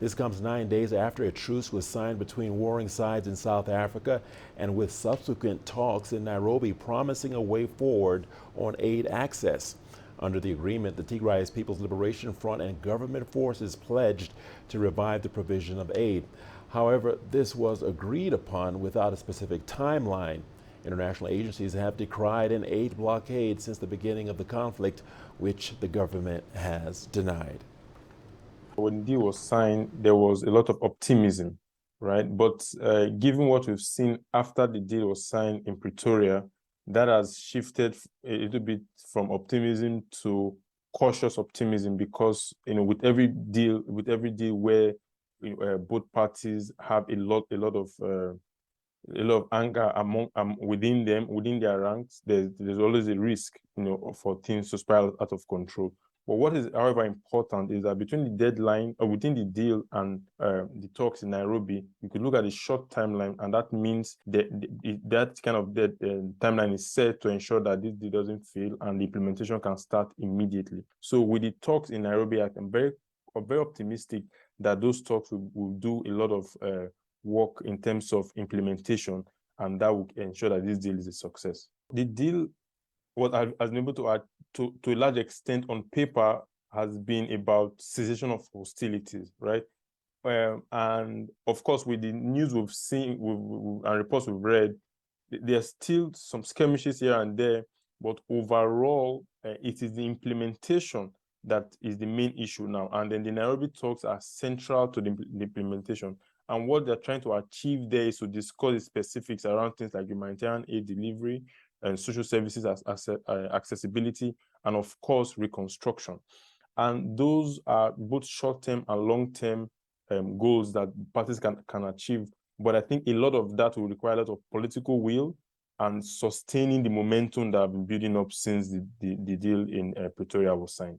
This comes 9 days after a truce was signed between warring sides in South Africa, and with subsequent talks in Nairobi promising a way forward on aid access. Under the agreement, the Tigray People's Liberation Front and government forces pledged to revive the provision of aid. However, this was agreed upon without a specific timeline. International agencies have decried an aid blockade since the beginning of the conflict, which the government has denied. When the deal was signed, there was a lot of optimism, right? But given what we've seen after the deal was signed in Pretoria, that has shifted a little bit from optimism to cautious optimism, because with every deal where both parties have a lot of anger within their ranks, there's always a risk, for things to spiral out of control. But what is, however, important is that between the deadline, or within the deal and the talks in Nairobi, you could look at a short timeline, and that means that kind of timeline is set to ensure that this deal doesn't fail and the implementation can start immediately. So with the talks in Nairobi, I'm very optimistic that those talks will do a lot of work in terms of implementation, and that will ensure that this deal is a success. The deal, what I've been able to add to a large extent on paper, has been about cessation of hostilities, right? And of course, with the news we've seen and reports we've read, there's still some skirmishes here and there, but overall, it is the implementation that is the main issue now. And then the Nairobi talks are central to the implementation. And what they're trying to achieve there is to discuss the specifics around things like humanitarian aid delivery and social services accessibility, and of course, reconstruction. And those are both short-term and long-term goals that parties can achieve. But I think a lot of that will require a lot of political will and sustaining the momentum that have been building up since the deal in Pretoria was signed.